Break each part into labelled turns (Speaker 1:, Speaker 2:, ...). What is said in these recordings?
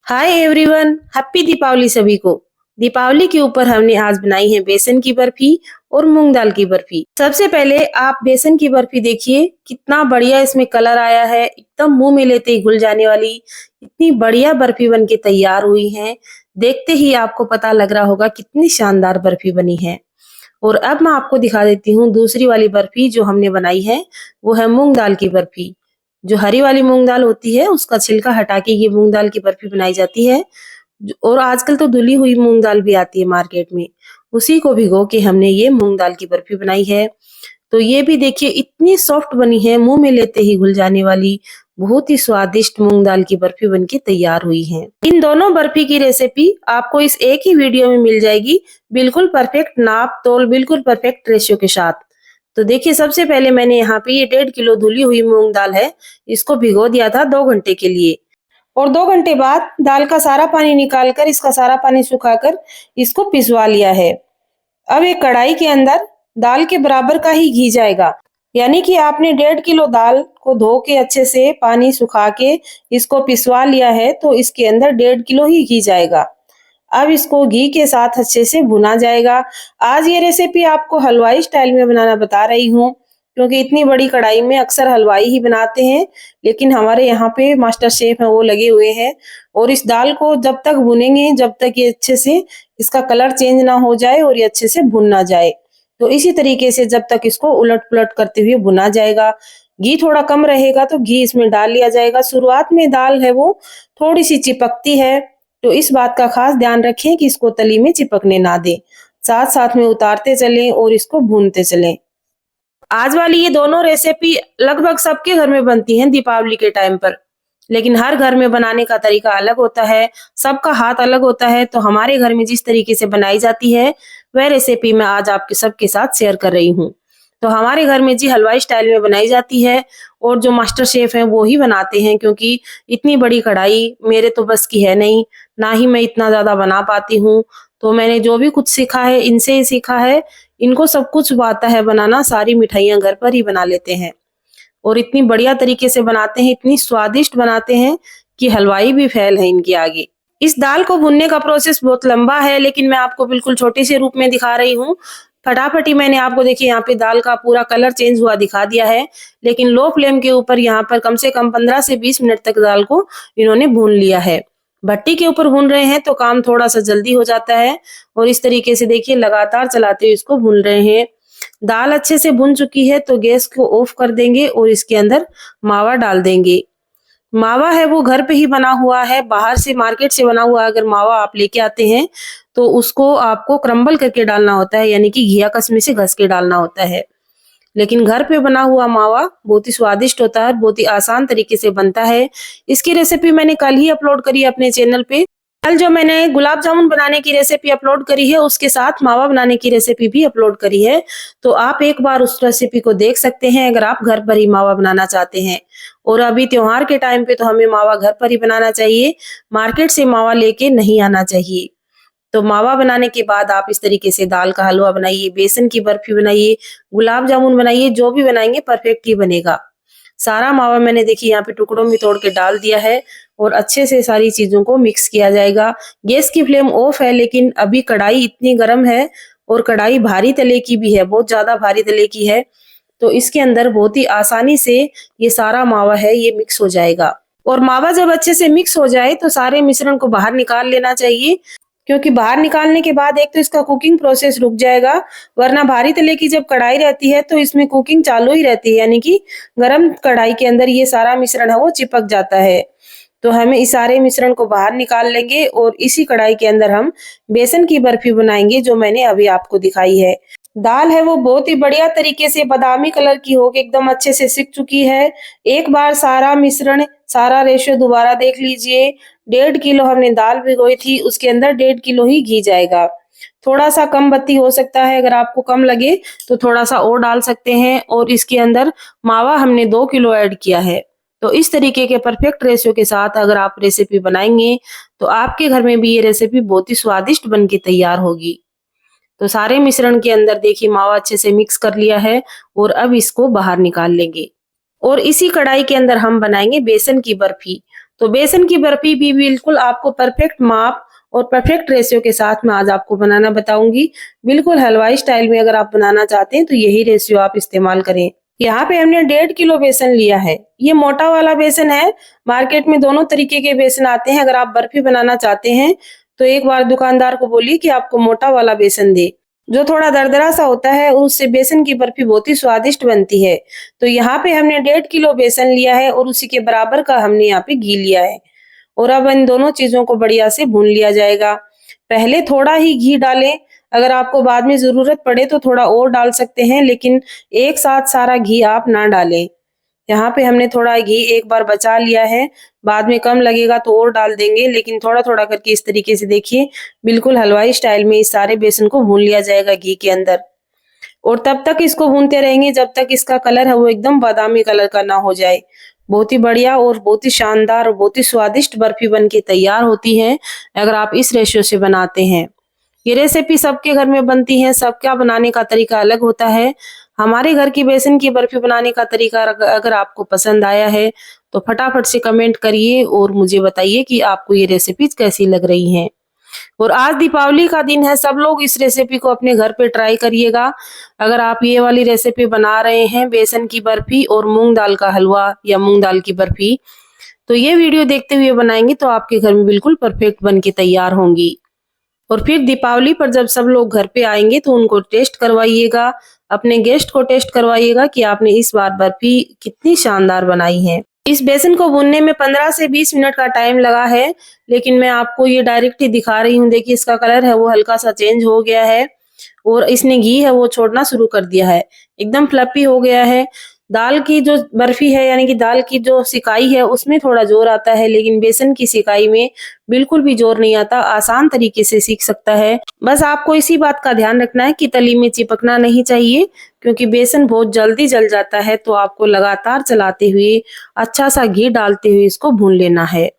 Speaker 1: Hi everyone, happy Deepawali सभी को। दीपावली के ऊपर हमने आज बनाई है बेसन की बर्फी और मूंग दाल की बर्फी। सबसे पहले आप बेसन की बर्फी देखिए, कितना बढ़िया इसमें कलर आया है, एकदम मुंह में लेते ही घुल जाने वाली इतनी बढ़िया बर्फी बन के तैयार हुई है। देखते ही आपको पता लग रहा होगा कितनी शानदार बर्फी बनी है। और अब मैं आपको दिखा देती हूँ दूसरी वाली बर्फी जो हमने बनाई है, वो है मूंग दाल की बर्फी। जो हरी वाली मूंग दाल होती है उसका छिलका हटा के ये मूंग दाल की बर्फी बनाई जाती है। और आजकल तो धुली हुई मूंग दाल भी आती है मार्केट में, उसी को भिगो के हमने ये मूंग दाल की बर्फी बनाई है। तो ये भी देखिए इतनी सॉफ्ट बनी है, मुंह में लेते ही घुल जाने वाली बहुत ही स्वादिष्ट मूंग दाल की बर्फी बनके तैयार हुई है। इन दोनों बर्फी की रेसिपी आपको इस एक ही वीडियो में मिल जाएगी, बिल्कुल परफेक्ट नाप तोल, बिल्कुल परफेक्ट रेशियो के साथ। तो देखिए सबसे पहले मैंने यहाँ पे ये 1.5 किलो धुली हुई मूंग दाल है, इसको भिगो दिया था 2 घंटे के लिए। और 2 घंटे बाद दाल का सारा पानी निकाल कर, इसका सारा पानी सुखाकर इसको पिसवा लिया है। अब एक कढ़ाई के अंदर दाल के बराबर का ही घी जाएगा, यानी कि आपने 1.5 किलो दाल को धो के अच्छे से पानी सुखा के इसको पिसवा लिया है, तो इसके अंदर 1.5 किलो ही घी जाएगा। अब इसको घी के साथ अच्छे से भुना जाएगा। आज ये रेसिपी आपको हलवाई स्टाइल में बनाना बता रही हूँ, क्योंकि इतनी बड़ी कढ़ाई में अक्सर हलवाई ही बनाते हैं, लेकिन हमारे यहाँ पे मास्टर शेफ हैं वो लगे हुए हैं। और इस दाल को जब तक भुनेंगे, जब तक ये अच्छे से इसका कलर चेंज ना हो जाए और ये अच्छे से भुन ना जाए, तो इसी तरीके से जब तक इसको उलट पुलट करते हुए भुना जाएगा। घी थोड़ा कम रहेगा तो घी इसमें डाल लिया जाएगा। शुरुआत में दाल है वो थोड़ी सी चिपकती है, तो इस बात का खास ध्यान रखें कि इसको तली में चिपकने ना दें। साथ साथ में उतारते चलें और इसको भूनते चलें। आज वाली ये दोनों रेसिपी लगभग सबके घर में बनती हैं दीपावली के टाइम पर, लेकिन हर घर में बनाने का तरीका अलग होता है, सबका हाथ अलग होता है। तो हमारे घर में जिस तरीके से बनाई जाती है वह रेसिपी मैं आज आपके सबके साथ शेयर कर रही हूँ। तो हमारे घर में जी हलवाई स्टाइल में बनाई जाती है, और जो मास्टर शेफ हैं वो ही बनाते हैं, क्योंकि इतनी बड़ी कढ़ाई मेरे तो बस की है नहीं, ना ही मैं इतना ज्यादा बना पाती हूँ। तो मैंने जो भी कुछ सीखा है इनसे ही सीखा है। इनको सब कुछ आता है बनाना, सारी मिठाइयाँ घर पर ही बना लेते हैं और इतनी बढ़िया तरीके से बनाते हैं, इतनी स्वादिष्ट बनाते हैं कि हलवाई भी फेल है इनके आगे। इस दाल को भुनने का प्रोसेस बहुत लंबा है, लेकिन मैं आपको बिल्कुल छोटे से रूप में दिखा रही हूँ। फटाफट ही मैंने आपको देखिए यहाँ पे दाल का पूरा कलर चेंज हुआ दिखा दिया है, लेकिन लो फ्लेम के ऊपर यहाँ पर कम से कम 15 से 20 मिनट तक दाल को इन्होंने भून लिया है। भट्टी के ऊपर भून रहे हैं तो काम थोड़ा सा जल्दी हो जाता है, और इस तरीके से देखिए लगातार चलाते हुए इसको भून रहे हैं। दाल अच्छे से भुन चुकी है तो गैस को ऑफ कर देंगे और इसके अंदर मावा डाल देंगे। मावा है वो घर पे ही बना हुआ है, बाहर से मार्केट से बना हुआ अगर मावा आप लेके आते हैं तो उसको आपको क्रम्बल करके डालना होता है, यानी कि घिया कसमी से घस के डालना होता है। लेकिन घर पे बना हुआ मावा बहुत ही स्वादिष्ट होता है, बहुत ही आसान तरीके से बनता है। इसकी रेसिपी मैंने कल ही अपलोड करी है अपने चैनल पे। कल जो मैंने गुलाब जामुन बनाने की रेसिपी अपलोड करी है उसके साथ मावा बनाने की रेसिपी भी अपलोड करी है, तो आप एक बार उस रेसिपी को देख सकते हैं अगर आप घर पर ही मावा बनाना चाहते हैं। और अभी त्योहार के टाइम पे तो हमें मावा घर पर ही बनाना चाहिए, मार्केट से मावा लेके नहीं आना चाहिए। तो मावा बनाने के बाद आप इस तरीके से दाल का हलवा बनाइए, बेसन की बर्फी बनाइए, गुलाब जामुन बनाइए, जो भी बनाएंगे परफेक्ट ही बनेगा। सारा मावा मैंने देखिए यहाँ पे टुकड़ों में तोड़ के डाल दिया है और अच्छे से सारी चीजों को मिक्स किया जाएगा। गैस की फ्लेम ऑफ है, लेकिन अभी कढ़ाई इतनी गर्म है और कढ़ाई भारी तले की भी है, बहुत ज्यादा भारी तले की है, तो इसके अंदर बहुत ही आसानी से ये सारा मावा है ये मिक्स हो जाएगा। और मावा जब अच्छे से मिक्स हो जाए तो सारे मिश्रण को बाहर निकाल लेना चाहिए, क्योंकि बाहर निकालने के बाद एक तो इसका कुकिंग प्रोसेस रुक जाएगा, वरना भारी तले की जब कढ़ाई रहती है तो इसमें कुकिंग चालू ही रहती है, यानी कि गरम कढ़ाई के अंदर ये सारा मिश्रण है वो चिपक जाता है। तो हमें इस सारे मिश्रण को बाहर निकाल लेंगे और इसी कढ़ाई के अंदर हम बेसन की बर्फी बनाएंगे जो मैंने अभी आपको दिखाई है। दाल है वो बहुत ही बढ़िया तरीके से बादामी कलर की होके एकदम अच्छे से सिक चुकी है। एक बार सारा मिश्रण, सारा रेशियो दोबारा देख लीजिए। 1.5 किलो हमने दाल भिगोई थी, उसके अंदर 1.5 किलो ही घी जाएगा। थोड़ा सा कम बत्ती हो सकता है, अगर आपको कम लगे तो थोड़ा सा और डाल सकते हैं। और इसके अंदर मावा हमने 2 किलो ऐड किया है। तो इस तरीके के परफेक्ट रेशियो के साथ अगर आप रेसिपी बनाएंगे तो आपके घर में भी ये रेसिपी बहुत ही स्वादिष्ट बन के तैयार होगी। तो सारे मिश्रण के अंदर देखिए मावा अच्छे से मिक्स कर लिया है और अब इसको बाहर निकाल लेंगे। और इसी कढ़ाई के अंदर हम बनाएंगे बेसन की बर्फी। तो बेसन की बर्फी भी बिल्कुल आपको परफेक्ट माप और परफेक्ट रेशियो के साथ मैं आज आपको बनाना बताऊंगी। बिल्कुल हलवाई स्टाइल में अगर आप बनाना चाहते हैं तो यही रेशियो आप इस्तेमाल करें। यहाँ पे हमने 1.5 किलो बेसन लिया है। ये मोटा वाला बेसन है। मार्केट में दोनों तरीके के बेसन आते हैं। अगर आप बर्फी बनाना चाहते हैं तो एक बार दुकानदार को बोलिए कि आपको मोटा वाला बेसन दे। जो थोड़ा दरदरा सा होता है उससे बेसन की बर्फी बहुत ही स्वादिष्ट बनती है। तो यहाँ पे हमने 1.5 किलो बेसन लिया है और उसी के बराबर का हमने यहाँ पे घी लिया है। और अब इन दोनों चीजों को बढ़िया से भून लिया जाएगा। पहले थोड़ा ही घी डालें। अगर आपको बाद में जरूरत पड़े तो थोड़ा और डाल सकते हैं, लेकिन एक साथ सारा घी आप ना डालें। यहाँ पे हमने थोड़ा घी एक बार बचा लिया है। बाद में कम लगेगा तो और डाल देंगे, लेकिन थोड़ा थोड़ा करके इस तरीके से देखिए बिल्कुल हलवाई स्टाइल में इस सारे बेसन को भून लिया जाएगा घी के अंदर। और तब तक इसको भूनते रहेंगे जब तक इसका कलर है वो एकदम बादामी कलर का ना हो जाए। बहुत ही बढ़िया और बहुत ही शानदार और बहुत ही स्वादिष्ट बर्फी बन के तैयार होती है अगर आप इस रेशियो से बनाते हैं। ये रेसिपी सबके घर में बनती है, सबका बनाने का तरीका अलग होता है। हमारे घर की बेसन की बर्फी बनाने का तरीका अगर आपको पसंद आया है तो फटाफट से कमेंट करिए और मुझे बताइए कि आपको ये रेसिपीज कैसी लग रही हैं। और आज दीपावली का दिन है, सब लोग इस रेसिपी को अपने घर पे ट्राई करिएगा। अगर आप ये वाली रेसिपी बना रहे हैं बेसन की बर्फी और मूंग दाल का हलवा या मूंग दाल की बर्फी, तो ये वीडियो देखते हुए बनाएंगे तो आपके घर में बिल्कुल परफेक्ट बन के तैयार होंगी। और फिर दीपावली पर जब सब लोग घर पे आएंगे तो उनको टेस्ट करवाइएगा, अपने गेस्ट को टेस्ट करवाइएगा कि आपने इस बार बर्फी कितनी शानदार बनाई है। इस बेसन को भूनने में 15 से 20 मिनट का टाइम लगा है, लेकिन मैं आपको ये डायरेक्ट ही दिखा रही हूँ। देखिए इसका कलर है वो हल्का सा चेंज हो गया है और इसने घी है वो छोड़ना शुरू कर दिया है, एकदम फ्लफी हो गया है। दाल की जो बर्फी है यानी कि दाल की जो सिकाई है उसमें थोड़ा जोर आता है, लेकिन बेसन की सिकाई में बिल्कुल भी जोर नहीं आता, आसान तरीके से सीख सकता है। बस आपको इसी बात का ध्यान रखना है कि तली में चिपकना नहीं चाहिए, क्योंकि बेसन बहुत जल्दी जल जाता है। तो आपको लगातार चलाते हुए अच्छा सा घी डालते हुए इसको भून लेना है।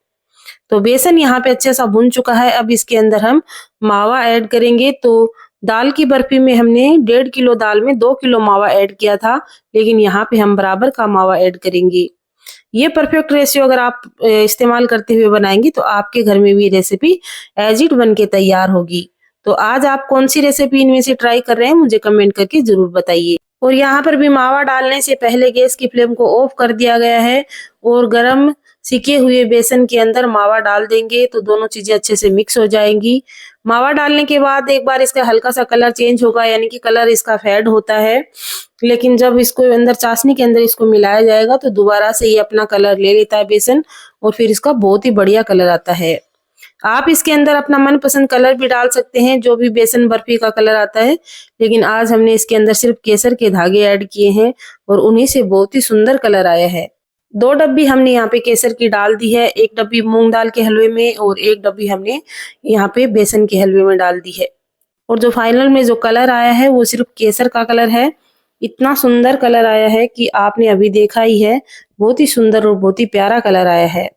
Speaker 1: तो बेसन यहाँ पे अच्छे सा भुन चुका है। अब इसके अंदर हम मावा ऐड करेंगे। तो दाल की बर्फी में हमने 1.5 किलो दाल में 2 किलो मावा ऐड किया था, लेकिन यहाँ पे हम बराबर का मावा ऐड करेंगे। ये परफेक्ट रेशियो अगर आप इस्तेमाल करते हुए बनाएंगे तो आपके घर में भी रेसिपी एज इट बन के तैयार होगी। तो आज आप कौन सी रेसिपी इनमें से ट्राई कर रहे हैं मुझे कमेंट करके जरूर बताइए। और यहाँ पर भी मावा डालने से पहले गैस की फ्लेम को ऑफ कर दिया गया है और गरम सिके हुए बेसन के अंदर मावा डाल देंगे तो दोनों चीजें अच्छे से मिक्स हो जाएंगी। मावा डालने के बाद एक बार इसका हल्का सा कलर चेंज होगा, यानी कि कलर इसका फेड होता है, लेकिन जब इसको अंदर चाशनी के अंदर इसको मिलाया जाएगा तो दोबारा से ये अपना कलर ले लेता है बेसन और फिर इसका बहुत ही बढ़िया कलर आता है। आप इसके अंदर अपना मनपसंद कलर भी डाल सकते हैं, जो भी बेसन बर्फी का कलर आता है, लेकिन आज हमने इसके अंदर सिर्फ केसर के धागे ऐड किए हैं और उन्हीं से बहुत ही सुंदर कलर आया है। 2 डब्बी हमने यहाँ पे केसर की डाल दी है, 1 डब्बी मूंग दाल के हलवे में और 1 डब्बी हमने यहाँ पे बेसन के हलवे में डाल दी है। और जो फाइनल में जो कलर आया है वो सिर्फ केसर का कलर है। इतना सुंदर कलर आया है कि आपने अभी देखा ही है, बहुत ही सुंदर और बहुत ही प्यारा कलर आया है।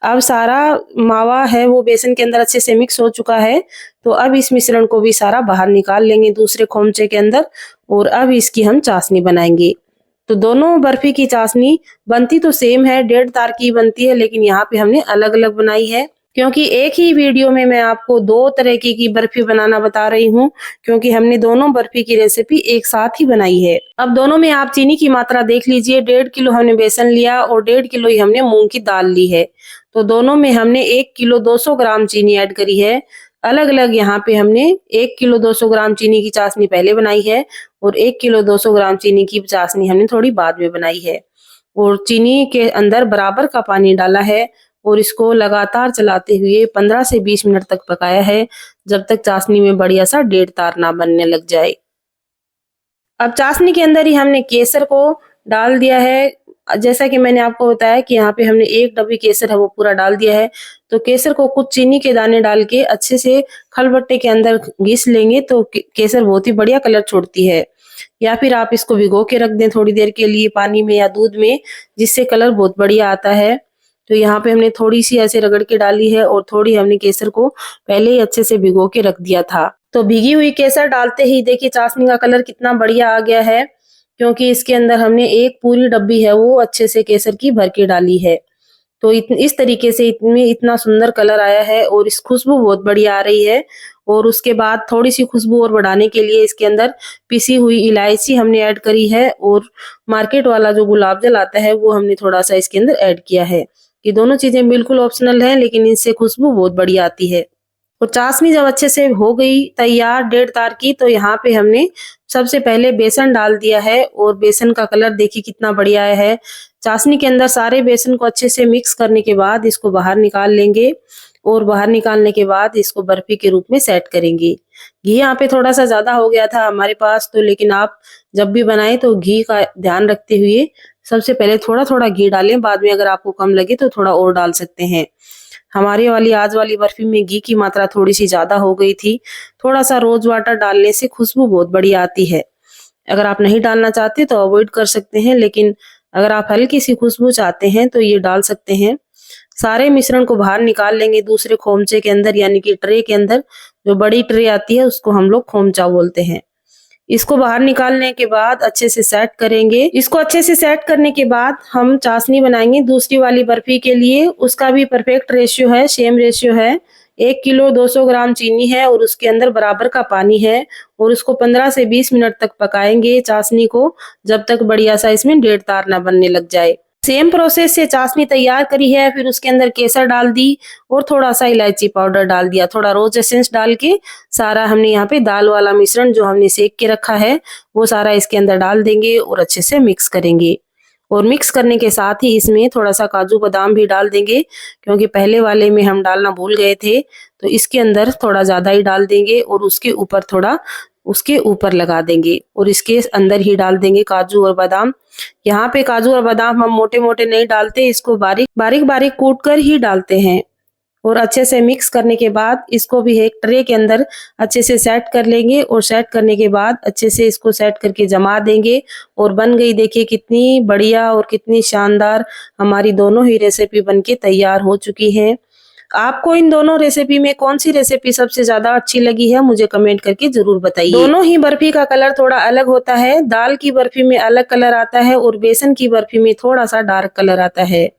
Speaker 1: अब सारा मावा है वो बेसन के अंदर अच्छे से मिक्स हो चुका है, तो अब इस मिश्रण को भी सारा बाहर निकाल लेंगे दूसरे खोमचे के अंदर और अब इसकी हम चाशनी बनाएंगे। तो दोनों बर्फी की चाशनी बनती तो सेम है, 1.5 तार की बनती है, लेकिन यहाँ पे हमने अलग अलग बनाई है क्योंकि एक ही वीडियो में मैं आपको 2 तरह की बर्फी बनाना बता रही हूँ, क्योंकि हमने दोनों बर्फी की रेसिपी एक साथ ही बनाई है। अब दोनों में आप चीनी की मात्रा देख लीजिए, 1.5 किलो हमने बेसन लिया और 1.5 किलो ही हमने मूंग की दाल ली है। तो दोनों में हमने 1 किलो 200 ग्राम चीनी ऐड करी है। अलग अलग यहाँ पे हमने 1 किलो 200 ग्राम चीनी की चाशनी पहले बनाई है और 1 किलो 200 ग्राम चीनी की चाशनी हमने थोड़ी बाद में बनाई है। और चीनी के अंदर बराबर का पानी डाला है और इसको लगातार चलाते हुए 15 से 20 मिनट तक पकाया है, जब तक चाशनी में बढ़िया सा 1.5 तार ना बनने लग जाए। अब चाशनी के अंदर ही हमने केसर को डाल दिया है। जैसा कि मैंने आपको बताया कि यहाँ पे हमने 1 डब्बी केसर है वो पूरा डाल दिया है। तो केसर को कुछ चीनी के दाने डाल के अच्छे से खलबट्टे के अंदर घिस लेंगे तो केसर बहुत ही बढ़िया कलर छोड़ती है। या फिर आप इसको भिगो के रख दें थोड़ी देर के लिए पानी में या दूध में, जिससे कलर बहुत बढ़िया आता है। तो यहाँ पे हमने थोड़ी सी ऐसे रगड़ के डाली है और थोड़ी हमने केसर को पहले ही अच्छे से भिगो के रख दिया था। तो भीगी हुई केसर डालते ही देखिए चाशनी का कलर कितना बढ़िया आ गया है, क्योंकि इसके अंदर हमने एक पूरी डब्बी है वो अच्छे से केसर की भर के डाली है। तो इस तरीके से इतना सुंदर कलर आया है और इस खुशबू बहुत बढ़िया आ रही है। और उसके बाद थोड़ी सी खुशबू और बढ़ाने के लिए इसके अंदर पिसी हुई इलायची हमने ऐड करी है और मार्केट वाला जो गुलाब जल आता है वो हमने थोड़ा सा इसके अंदर ऐड किया है। ये दोनों चीजें बिल्कुल ऑप्शनल है, लेकिन इनसे खुशबू बहुत बढ़िया आती है। और चाशनी जब अच्छे से हो गई तैयार 1.5 तार की, तो यहाँ पे हमने सबसे पहले बेसन डाल दिया है और बेसन का कलर देखिए कितना बढ़िया आया है। चाशनी के अंदर सारे बेसन को अच्छे से मिक्स करने के बाद इसको बाहर निकाल लेंगे और बाहर निकालने के बाद इसको बर्फी के रूप में सेट करेंगे। घी यहाँ पे थोड़ा सा ज्यादा हो गया था हमारे पास, तो लेकिन आप जब भी बनाएं तो घी का ध्यान रखते हुए सबसे पहले थोड़ा थोड़ा घी डालें, बाद में अगर आपको कम लगे तो थोड़ा और डाल सकते हैं। हमारी वाली आज वाली बर्फी में घी की मात्रा थोड़ी सी ज्यादा हो गई थी। थोड़ा सा रोज वाटर डालने से खुशबू बहुत बढ़िया आती है। अगर आप नहीं डालना चाहते तो अवॉइड कर सकते हैं, लेकिन अगर आप हल्की सी खुशबू चाहते हैं तो ये डाल सकते हैं। सारे मिश्रण को बाहर निकाल लेंगे दूसरे खोमचे के अंदर, यानी कि ट्रे के अंदर। जो बड़ी ट्रे आती है उसको हम लोग खोमचा बोलते हैं। इसको बाहर निकालने के बाद अच्छे से सेट करेंगे। इसको अच्छे से सेट करने के बाद हम चाशनी बनाएंगे दूसरी वाली बर्फी के लिए। उसका भी परफेक्ट रेशियो है, सेम रेशियो है। 1 किलो 200 ग्राम चीनी है और उसके अंदर बराबर का पानी है और उसको 15 से 20 मिनट तक पकाएंगे चाशनी को, जब तक बढ़िया सा इसमें 1.5 तार ना बनने लग जाए। सेम प्रोसेस से चाशनी तैयार करी है, फिर उसके अंदर केसर डाल दी और थोड़ा सा इलायची पाउडर डाल दिया, थोड़ा रोज एसेंस डाल के सारा हमने यहाँ पे दाल वाला मिश्रण जो हमने सेक के रखा है वो सारा इसके अंदर डाल देंगे और अच्छे से मिक्स करेंगे। और मिक्स करने के साथ ही इसमें थोड़ा सा काजू बादाम भी डाल देंगे, क्योंकि पहले वाले में हम डालना भूल गए थे, तो इसके अंदर थोड़ा ज्यादा ही डाल देंगे और उसके ऊपर थोड़ा उसके ऊपर लगा देंगे और इसके अंदर ही डाल देंगे काजू और बादाम। यहाँ पे काजू और बादाम हम मोटे मोटे नहीं डालते, इसको बारीक बारीक कूट कर ही डालते हैं। और अच्छे से मिक्स करने के बाद इसको भी एक ट्रे के अंदर अच्छे से सेट कर लेंगे और सेट करने के बाद अच्छे से इसको सेट करके जमा देंगे। और बन गई, देखिए कितनी बढ़िया और कितनी शानदार हमारी दोनों ही रेसिपी बनके तैयार हो चुकी है। आपको इन दोनों रेसिपी में कौन सी रेसिपी सबसे ज्यादा अच्छी लगी है मुझे कमेंट करके जरूर बताइए। दोनों ही बर्फी का कलर थोड़ा अलग होता है। दाल की बर्फी में अलग कलर आता है और बेसन की बर्फी में थोड़ा सा डार्क कलर आता है।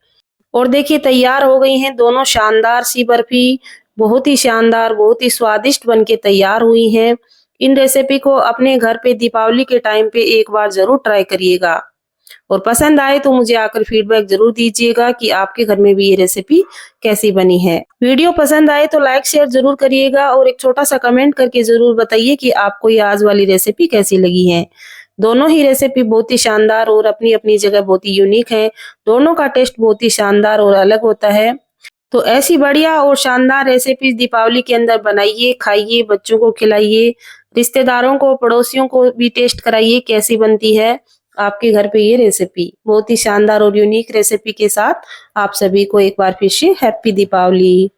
Speaker 1: और देखिए तैयार हो गई हैं दोनों शानदार सी बर्फी। बहुत ही शानदार, बहुत ही स्वादिष्ट बनके तैयार हुई हैं। इन रेसिपी को अपने घर पे दीपावली के टाइम पे एक बार जरूर ट्राई करिएगा और पसंद आए तो मुझे आकर फीडबैक जरूर दीजिएगा कि आपके घर में भी ये रेसिपी कैसी बनी है। वीडियो पसंद आए तो लाइक शेयर जरूर करिएगा और एक छोटा सा कमेंट करके जरूर बताइए कि आपको ये आज वाली रेसिपी कैसी लगी है। दोनों ही रेसिपी बहुत ही शानदार और अपनी अपनी जगह बहुत ही यूनिक है। दोनों का टेस्ट बहुत ही शानदार और अलग होता है। तो ऐसी बढ़िया और शानदार रेसिपी दीपावली के अंदर बनाइए, खाइए, बच्चों को खिलाइए, रिश्तेदारों को, पड़ोसियों को भी टेस्ट कराइए कैसी बनती है आपके घर पे ये रेसिपी। बहुत ही शानदार और यूनिक रेसिपी के साथ आप सभी को एक बार फिर से हैप्पी दीपावली।